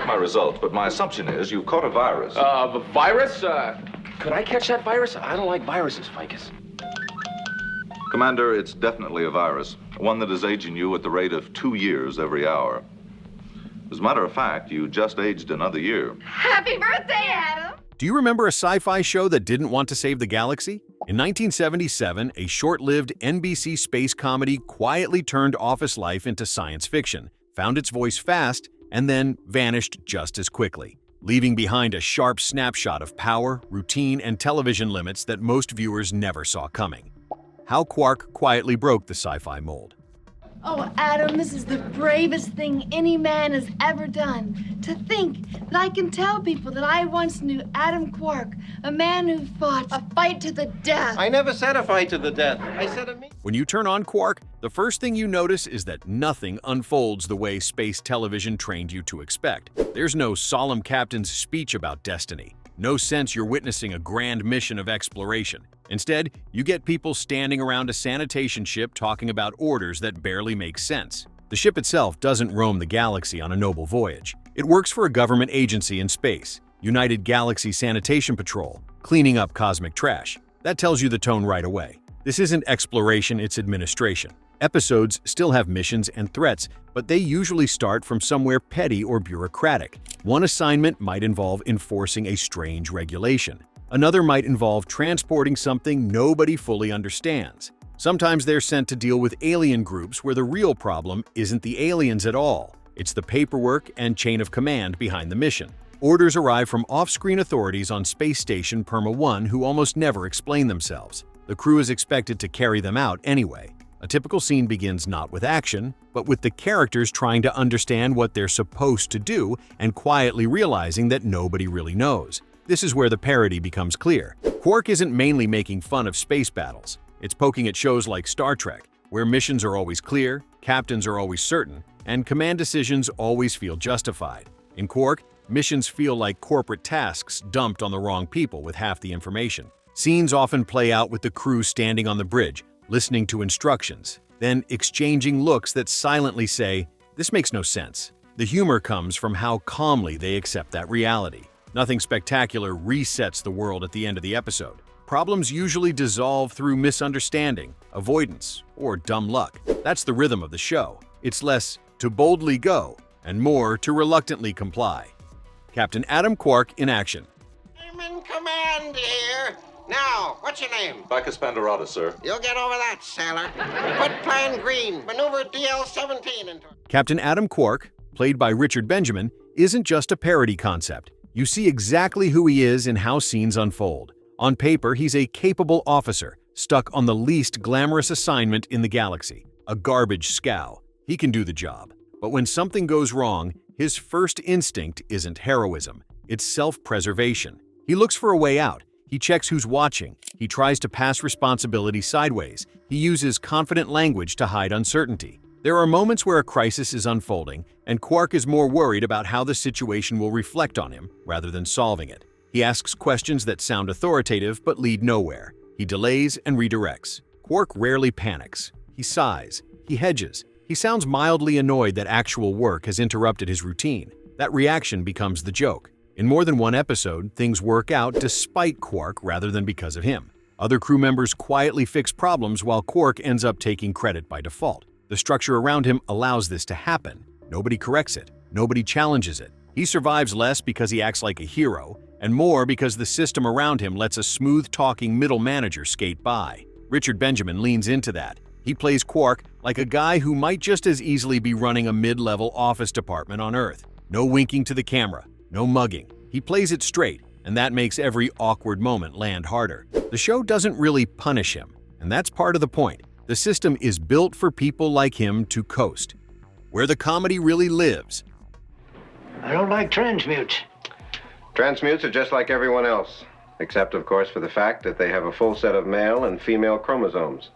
my results, but my assumption is you've caught a virus. A virus? Could I catch that virus? I don't like viruses, Ficus. Commander, it's definitely a virus. One that is aging you at the rate of 2 years every hour. As a matter of fact, you just aged another year. Happy birthday, Adam! Do you remember a sci-fi show that didn't want to save the galaxy? In 1977, a short-lived NBC space comedy quietly turned office life into science fiction, found its voice fast, and then vanished just as quickly, leaving behind a sharp snapshot of power, routine, and television limits that most viewers never saw coming. How Quark quietly broke the sci-fi mold. Oh, Adam, this is the bravest thing any man has ever done. To think that I can tell people that I once knew Adam Quark, a man who fought a fight to the death. I never said a fight to the death. I said a meet. When you turn on Quark, the first thing you notice is that nothing unfolds the way space television trained you to expect. There's no solemn captain's speech about destiny. No sense you're witnessing a grand mission of exploration. Instead, you get people standing around a sanitation ship talking about orders that barely make sense. The ship itself doesn't roam the galaxy on a noble voyage. It works for a government agency in space, United Galaxy Sanitation Patrol, cleaning up cosmic trash. That tells you the tone right away. This isn't exploration, it's administration. Episodes still have missions and threats, but they usually start from somewhere petty or bureaucratic. One assignment might involve enforcing a strange regulation. Another might involve transporting something nobody fully understands. Sometimes they're sent to deal with alien groups where the real problem isn't the aliens at all. It's the paperwork and chain of command behind the mission. Orders arrive from off-screen authorities on Space Station Perma-1 who almost never explain themselves. The crew is expected to carry them out anyway. A typical scene begins not with action, but with the characters trying to understand what they're supposed to do and quietly realizing that nobody really knows. This is where the parody becomes clear. Quark isn't mainly making fun of space battles. It's poking at shows like Star Trek, where missions are always clear, captains are always certain, and command decisions always feel justified. In Quark, missions feel like corporate tasks dumped on the wrong people with half the information. Scenes often play out with the crew standing on the bridge, listening to instructions, then exchanging looks that silently say, "This makes no sense." The humor comes from how calmly they accept that reality. Nothing spectacular resets the world at the end of the episode. Problems usually dissolve through misunderstanding, avoidance, or dumb luck. That's the rhythm of the show. It's less to boldly go and more to reluctantly comply. Captain Adam Quark in action. I'm in command here. Now, what's your name? Ficus Pandorata, sir. You'll get over that, sailor. Put plan green. Maneuver DL-17 into it. Captain Adam Quark, played by Richard Benjamin, isn't just a parody concept. You see exactly who he is and how scenes unfold. On paper, he's a capable officer, stuck on the least glamorous assignment in the galaxy, a garbage scow. He can do the job. But when something goes wrong, his first instinct isn't heroism, it's self-preservation. He looks for a way out. He checks who's watching. He tries to pass responsibility sideways. He uses confident language to hide uncertainty. There are moments where a crisis is unfolding, and Quark is more worried about how the situation will reflect on him rather than solving it. He asks questions that sound authoritative but lead nowhere. He delays and redirects. Quark rarely panics. He sighs. He hedges. He sounds mildly annoyed that actual work has interrupted his routine. That reaction becomes the joke. In more than one episode, things work out despite Quark rather than because of him. Other crew members quietly fix problems while Quark ends up taking credit by default. The structure around him allows this to happen. Nobody corrects it. Nobody challenges it. He survives less because he acts like a hero, and more because the system around him lets a smooth-talking middle manager skate by. Richard Benjamin leans into that. He plays Quark like a guy who might just as easily be running a mid-level office department on Earth. No winking to the camera, no mugging. He plays it straight, and that makes every awkward moment land harder. The show doesn't really punish him, and that's part of the point. The system is built for people like him to coast. Where the comedy really lives. I don't like transmutes. Transmutes are just like everyone else, except, of course, for the fact that they have a full set of male and female chromosomes.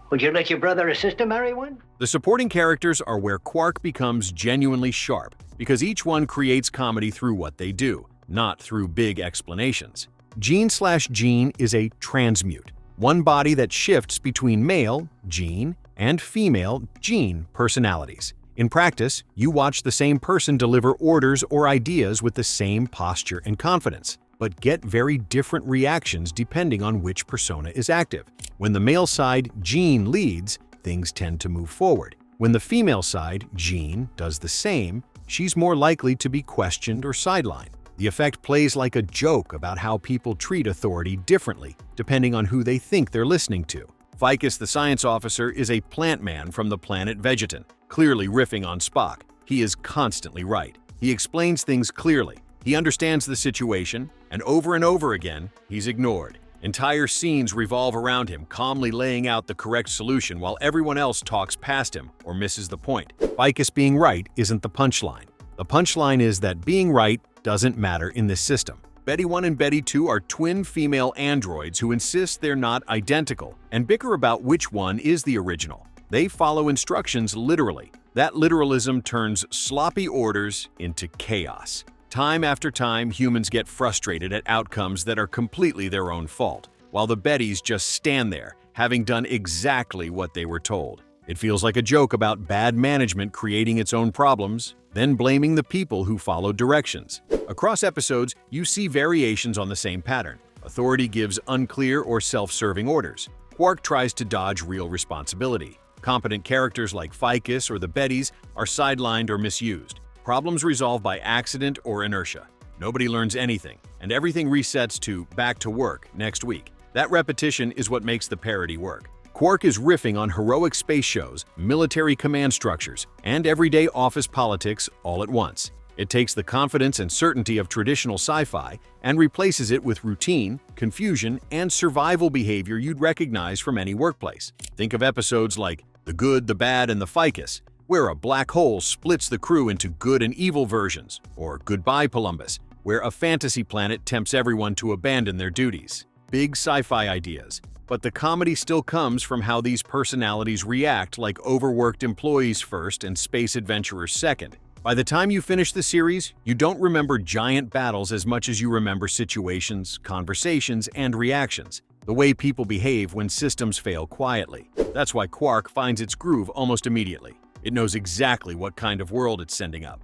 Would you let your brother or sister marry one? The supporting characters are where Quark becomes genuinely sharp, because each one creates comedy through what they do, not through big explanations. Gene/Gene is a transmute, one body that shifts between male, Gene, and female, Gene personalities. In practice, you watch the same person deliver orders or ideas with the same posture and confidence, but get very different reactions depending on which persona is active. When the male side, Gene, leads, things tend to move forward. When the female side, Jean, does the same, she's more likely to be questioned or sidelined. The effect plays like a joke about how people treat authority differently, depending on who they think they're listening to. Ficus, the science officer, is a plant man from the planet Vegeton, clearly riffing on Spock. He is constantly right. He explains things clearly. He understands the situation, and over again, he's ignored. Entire scenes revolve around him, calmly laying out the correct solution while everyone else talks past him or misses the point. Ficus being right isn't the punchline. The punchline is that being right doesn't matter in this system. Betty 1 and Betty 2 are twin female androids who insist they're not identical and bicker about which one is the original. They follow instructions literally. That literalism turns sloppy orders into chaos. Time after time, humans get frustrated at outcomes that are completely their own fault, while the Bettys just stand there, having done exactly what they were told. It feels like a joke about bad management creating its own problems, then blaming the people who followed directions. Across episodes, you see variations on the same pattern. Authority gives unclear or self-serving orders. Quark tries to dodge real responsibility. Competent characters like Ficus or the Bettys are sidelined or misused. Problems resolved by accident or inertia. Nobody learns anything, and everything resets to back to work next week. That repetition is what makes the parody work. Quark is riffing on heroic space shows, military command structures, and everyday office politics all at once. It takes the confidence and certainty of traditional sci-fi and replaces it with routine, confusion, and survival behavior you'd recognize from any workplace. Think of episodes like The Good, the Bad, and the Ficus, where a black hole splits the crew into good and evil versions, or Goodbye, Polumbus, where a fantasy planet tempts everyone to abandon their duties. Big sci-fi ideas, but the comedy still comes from how these personalities react like overworked employees first and space adventurers second. By the time you finish the series, you don't remember giant battles as much as you remember situations, conversations, and reactions, the way people behave when systems fail quietly. That's why Quark finds its groove almost immediately. It knows exactly what kind of world it's sending up.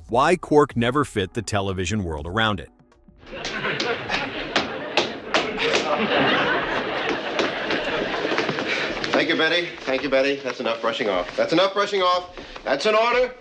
Why Quark never fit the television world around it. Thank you, Betty. Thank you, Betty. That's enough brushing off. That's enough brushing off. That's an order.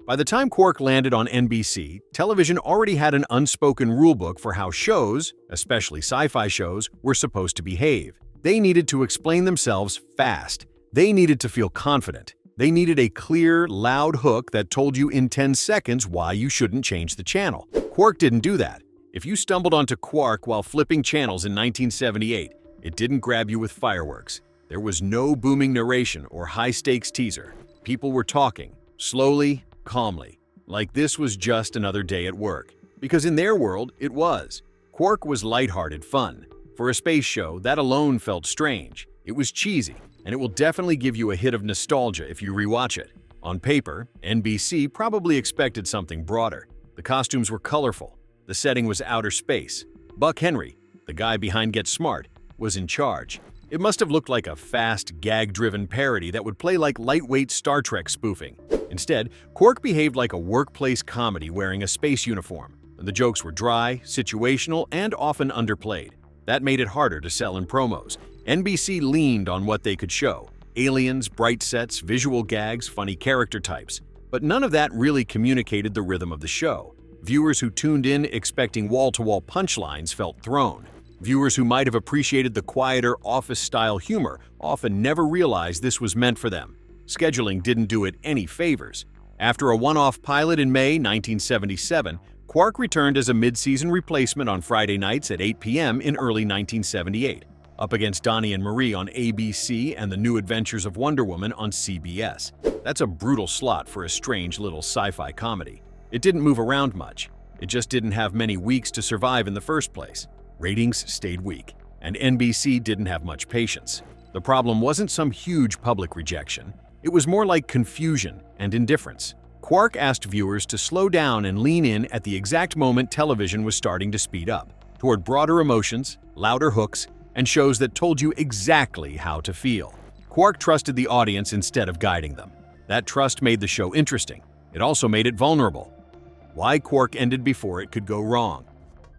By the time Quark landed on NBC, television already had an unspoken rulebook for how shows, especially sci-fi shows, were supposed to behave. They needed to explain themselves fast. They needed to feel confident. They needed a clear, loud hook that told you in 10 seconds why you shouldn't change the channel. Quark didn't do that. If you stumbled onto Quark while flipping channels in 1978, it didn't grab you with fireworks. There was no booming narration or high-stakes teaser. People were talking, slowly, calmly, like this was just another day at work. Because in their world, it was. Quark was lighthearted fun. For a space show, that alone felt strange. It was cheesy, and it will definitely give you a hit of nostalgia if you rewatch it. On paper, NBC probably expected something broader. The costumes were colorful. The setting was outer space. Buck Henry, the guy behind Get Smart, was in charge. It must have looked like a fast, gag-driven parody that would play like lightweight Star Trek spoofing. Instead, Quark behaved like a workplace comedy wearing a space uniform. The jokes were dry, situational, and often underplayed. That made it harder to sell in promos. NBC leaned on what they could show: aliens, bright sets, visual gags, funny character types. But none of that really communicated the rhythm of the show. Viewers who tuned in expecting wall-to-wall punchlines felt thrown. Viewers who might have appreciated the quieter, office-style humor often never realized this was meant for them. Scheduling didn't do it any favors. After a one-off pilot in May 1977, Quark returned as a mid-season replacement on Friday nights at 8 p.m. in early 1978, up against Donnie and Marie on ABC and The New Adventures of Wonder Woman on CBS. That's a brutal slot for a strange little sci-fi comedy. It didn't move around much. It just didn't have many weeks to survive in the first place. Ratings stayed weak, and NBC didn't have much patience. The problem wasn't some huge public rejection. It was more like confusion and indifference. Quark asked viewers to slow down and lean in at the exact moment television was starting to speed up, toward broader emotions, louder hooks, and shows that told you exactly how to feel. Quark trusted the audience instead of guiding them. That trust made the show interesting. It also made it vulnerable. Why Quark ended before it could go wrong.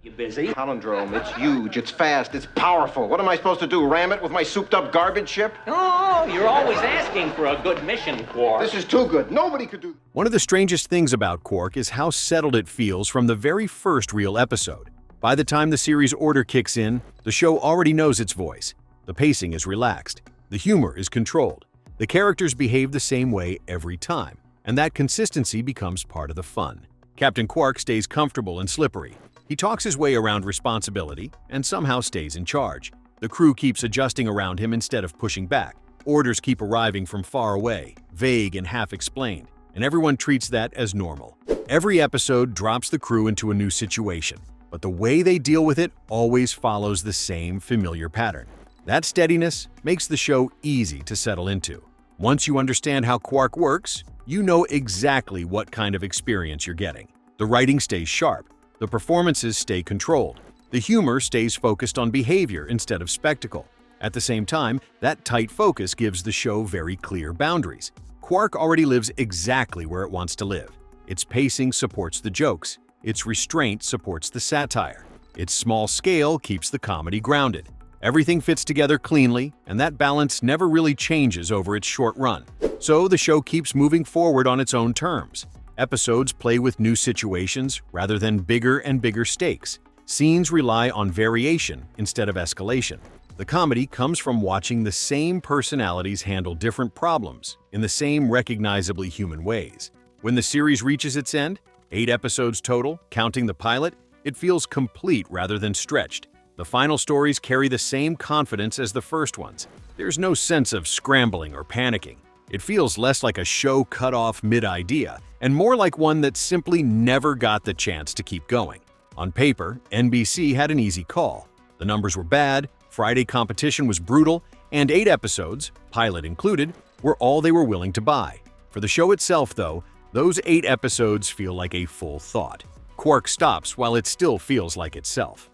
You busy? Palindrome, it's huge, it's fast, it's powerful. What am I supposed to do, ram it with my souped-up garbage ship? Oh, you're always asking for a good mission, Quark. This is too good. Nobody could do... One of the strangest things about Quark is how settled it feels from the very first real episode. By the time the series order kicks in, the show already knows its voice. The pacing is relaxed. The humor is controlled. The characters behave the same way every time, and that consistency becomes part of the fun. Captain Quark stays comfortable and slippery. He talks his way around responsibility and somehow stays in charge. The crew keeps adjusting around him instead of pushing back. Orders keep arriving from far away, vague and half-explained, and everyone treats that as normal. Every episode drops the crew into a new situation, but the way they deal with it always follows the same familiar pattern. That steadiness makes the show easy to settle into. Once you understand how Quark works, you know exactly what kind of experience you're getting. The writing stays sharp. The performances stay controlled. The humor stays focused on behavior instead of spectacle. At the same time, that tight focus gives the show very clear boundaries. Quark already lives exactly where it wants to live. Its pacing supports the jokes. Its restraint supports the satire. Its small scale keeps the comedy grounded. Everything fits together cleanly, and that balance never really changes over its short run. So the show keeps moving forward on its own terms. Episodes play with new situations rather than bigger and bigger stakes. Scenes rely on variation instead of escalation. The comedy comes from watching the same personalities handle different problems in the same recognizably human ways. When the series reaches its end, 8 episodes total, counting the pilot, it feels complete rather than stretched. The final stories carry the same confidence as the first ones. There's no sense of scrambling or panicking. It feels less like a show cut off mid-idea and more like one that simply never got the chance to keep going. On paper, NBC had an easy call. The numbers were bad, Friday competition was brutal, and 8 episodes, pilot included, were all they were willing to buy. For the show itself, though, those 8 episodes feel like a full thought. Quark stops while it still feels like itself.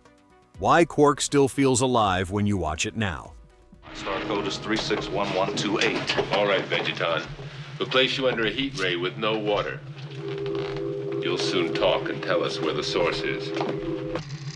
Why Quark still feels alive when you watch it now. Star code is 361128. All right, Vegeton. We'll place you under a heat ray with no water. You'll soon talk and tell us where the source is.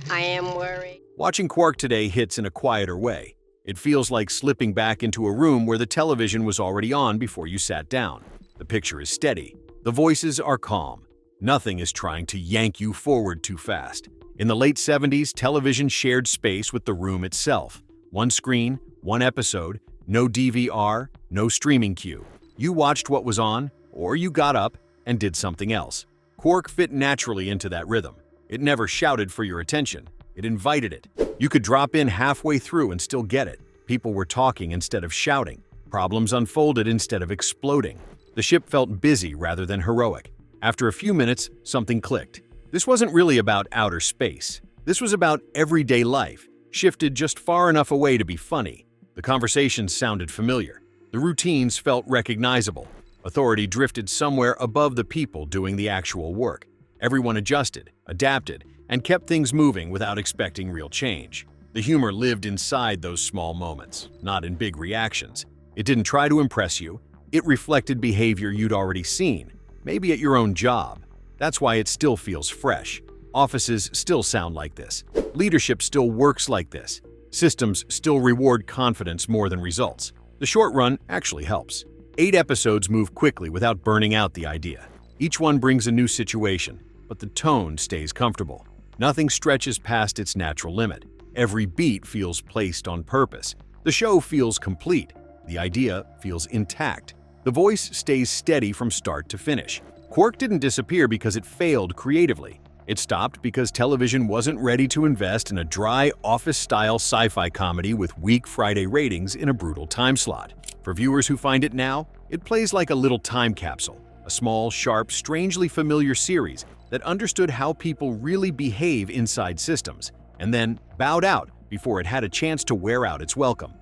I am worried. Watching Quark today hits in a quieter way. It feels like slipping back into a room where the television was already on before you sat down. The picture is steady. The voices are calm. Nothing is trying to yank you forward too fast. In the late 70s, television shared space with the room itself. One screen, one episode, no DVR, no streaming queue. You watched what was on, or you got up and did something else. Quark fit naturally into that rhythm. It never shouted for your attention. It invited it. You could drop in halfway through and still get it. People were talking instead of shouting. Problems unfolded instead of exploding. The ship felt busy rather than heroic. After a few minutes, something clicked. This wasn't really about outer space. This was about everyday life, shifted just far enough away to be funny. The conversations sounded familiar. The routines felt recognizable. Authority drifted somewhere above the people doing the actual work. Everyone adjusted, adapted, and kept things moving without expecting real change. The humor lived inside those small moments, not in big reactions. It didn't try to impress you. It reflected behavior you'd already seen, maybe at your own job. That's why it still feels fresh. Offices still sound like this. Leadership still works like this. Systems still reward confidence more than results. The short run actually helps. 8 episodes move quickly without burning out the idea. Each one brings a new situation, but the tone stays comfortable. Nothing stretches past its natural limit. Every beat feels placed on purpose. The show feels complete. The idea feels intact. The voice stays steady from start to finish. Quark didn't disappear because it failed creatively. It stopped because television wasn't ready to invest in a dry, office-style sci-fi comedy with weak Friday ratings in a brutal time slot. For viewers who find it now, it plays like a little time capsule, a small, sharp, strangely familiar series that understood how people really behave inside systems, and then bowed out before it had a chance to wear out its welcome.